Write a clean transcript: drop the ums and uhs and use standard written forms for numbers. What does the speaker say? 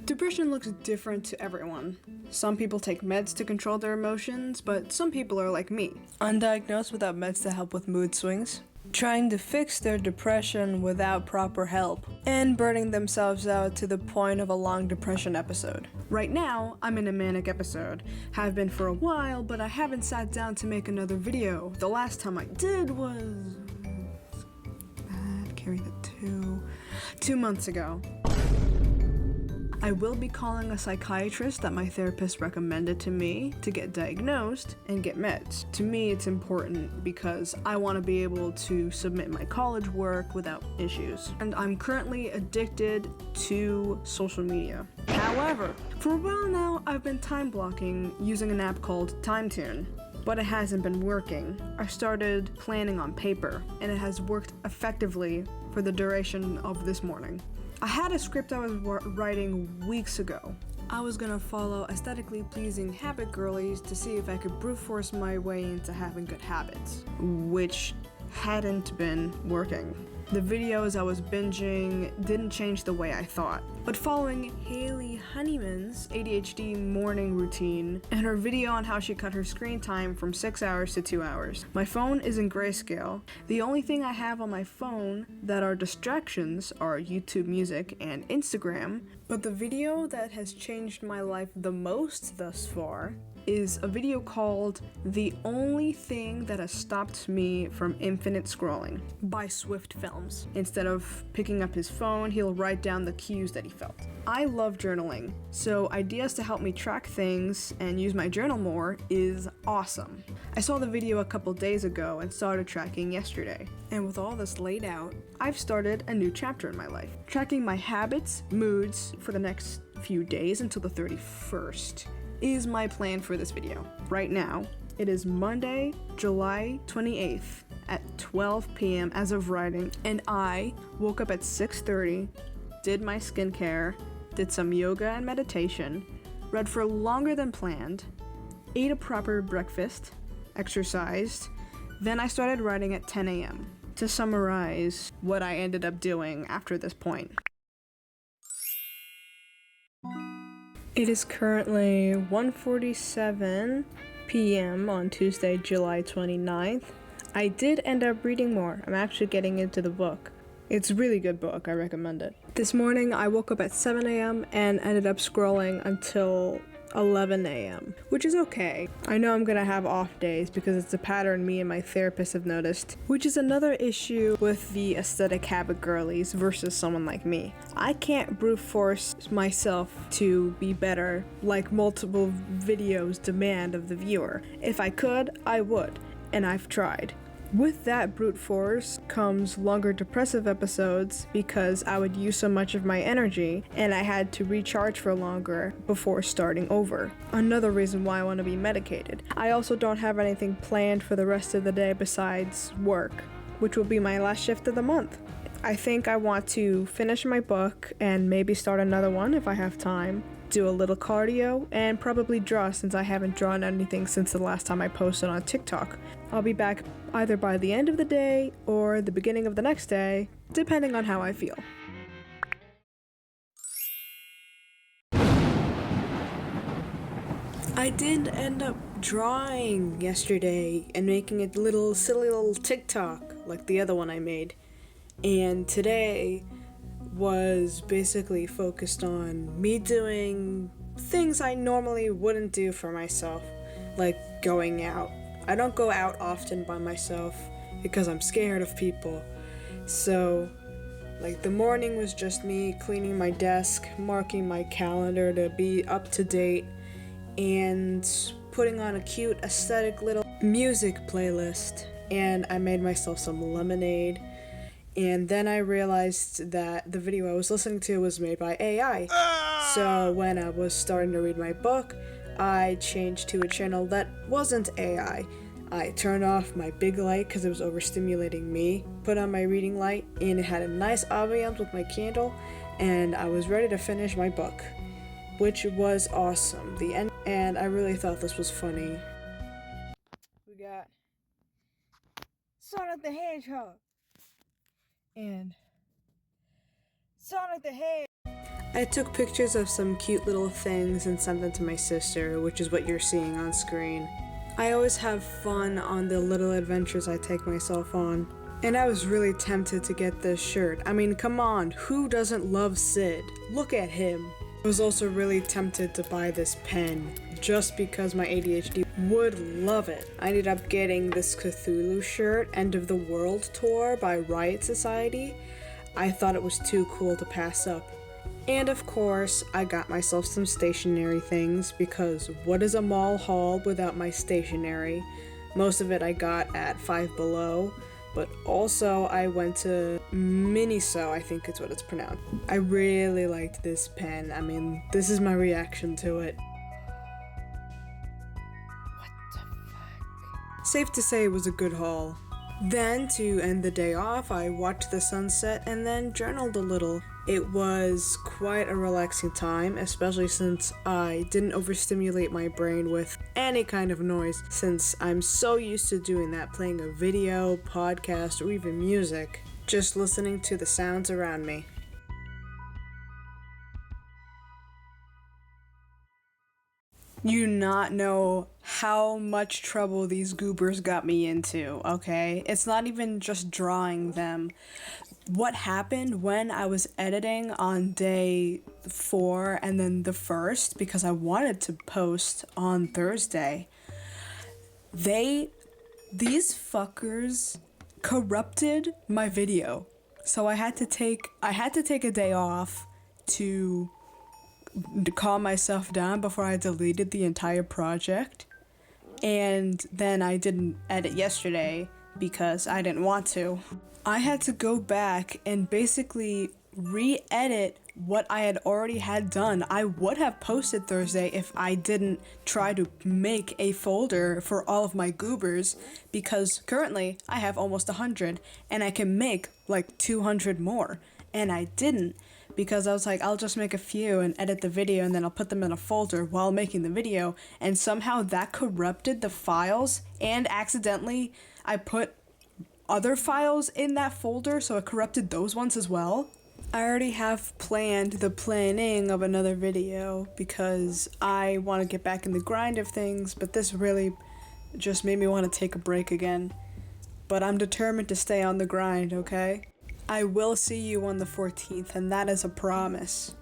Depression looks different to everyone. Some people take meds to control their emotions, but some people are like me, undiagnosed without meds to help with mood swings, trying to fix their depression without proper help, and burning themselves out to the point of a long depression episode. Right now, I'm in a manic episode. Have been for a while, but I haven't sat down to make another video. The last time I did was... carry the 2 months ago. I will be calling a psychiatrist that my therapist recommended to me to get diagnosed and get meds. To me, it's important because I want to be able to submit my college work without issues. And I'm currently addicted to social media. However, for a while now, I've been time blocking using an app called TimeTune, but it hasn't been working. I started planning on paper, and it has worked effectively for the duration of this morning. I had a script I was writing weeks ago. I was gonna follow aesthetically pleasing habit girlies to see if I could brute force my way into having good habits, which hadn't been working. The videos I was binging didn't change the way I thought. But following Haley Honeyman's ADHD morning routine and her video on how she cut her screen time from 6 hours to 2 hours. My phone is in grayscale. The only thing I have on my phone that are distractions are YouTube Music and Instagram. But the video that has changed my life the most thus far is a video called "The Only Thing That Has Stopped Me from Infinite Scrolling" by Swift Films. Instead of picking up his phone, he'll write down the cues that he felt. I love journaling, so ideas to help me track things and use my journal more is awesome. I saw the video a couple days ago and started tracking yesterday. And with all this laid out, I've started a new chapter in my life, tracking my habits, moods for the next few days until the 31st. Is my plan for this video. Right now, it is Monday, July 28th at 12 p.m. as of writing, and I woke up at 6:30, did my skincare, did some yoga and meditation, read for longer than planned, ate a proper breakfast, exercised, then I started writing at 10 a.m. To summarize what I ended up doing after this point. It is currently 1:47 p.m. on Tuesday, July 29th. I did end up reading more. I'm actually getting into the book. It's a really good book. I recommend it. This morning, I woke up at 7 a.m. and ended up scrolling until 11 a.m., which is okay. I know I'm gonna have off days because it's a pattern me and my therapist have noticed, which is another issue with the aesthetic habit girlies versus someone like me. I can't brute force myself to be better like multiple videos demand of the viewer. If I could, I would, and I've tried. With that brute force comes longer depressive episodes because I would use so much of my energy and I had to recharge for longer before starting over. Another reason why I want to be medicated. I also don't have anything planned for the rest of the day besides work, which will be my last shift of the month. I think I want to finish my book and maybe start another one if I have time. Do a little cardio, and probably draw since I haven't drawn anything since the last time I posted on TikTok. I'll be back either by the end of the day or the beginning of the next day, depending on how I feel. I did end up drawing yesterday and making a silly little TikTok like the other one I made. And today was basically focused on me doing things I normally wouldn't do for myself, like going out. I don't go out often by myself because I'm scared of people. So, like, the morning was just me cleaning my desk, marking my calendar to be up to date, and putting on a cute aesthetic little music playlist. And I made myself some lemonade. And then I realized that the video I was listening to was made by AI. So when I was starting to read my book, I changed to a channel that wasn't AI. I turned off my big light because it was overstimulating me, put on my reading light, and it had a nice ambiance with my candle, and I was ready to finish my book, which was awesome. The end, and I really thought this was funny. We got Sonic the Hedgehog and Sonic the Hedgehog. I took pictures of some cute little things and sent them to my sister, which is what you're seeing on screen. I always have fun on the little adventures I take myself on. And I was really tempted to get this shirt. I mean, come on, who doesn't love Sid? Look at him. I was also really tempted to buy this pen, just because my ADHD would love it. I ended up getting this Cthulhu shirt, End of the World Tour by Riot Society. I thought it was too cool to pass up. And of course, I got myself some stationery things, because what is a mall haul without my stationery? Most of it I got at Five Below, but also I went to Miniso, I think it's what it's pronounced. I really liked this pen. I mean, this is my reaction to it. What the fuck? Safe to say it was a good haul. Then, to end the day off, I watched the sunset and then journaled a little. It was quite a relaxing time, especially since I didn't overstimulate my brain with any kind of noise, since I'm so used to doing that, playing a video, podcast, or even music, just listening to the sounds around me. You do not know how much trouble these goobers got me into, okay? It's not even just drawing them. What happened when I was editing on day 4 and then the 1st, because I wanted to post on Thursday, these fuckers corrupted my video. So I had to take a day off to calm myself down before I deleted the entire project. And then I didn't edit yesterday because I didn't want to. I had to go back and basically re-edit what I had already had done. I would have posted Thursday if I didn't try to make a folder for all of my goobers, because currently I have almost 100 and I can make like 200 more, and I didn't, because I was like, I'll just make a few and edit the video and then I'll put them in a folder while making the video, and somehow that corrupted the files, and accidentally I put other files in that folder, so it corrupted those ones as well. I already have planned the planning of another video because I want to get back in the grind of things, but this really just made me want to take a break again. But I'm determined to stay on the grind, okay? I will see you on the 14th, and that is a promise.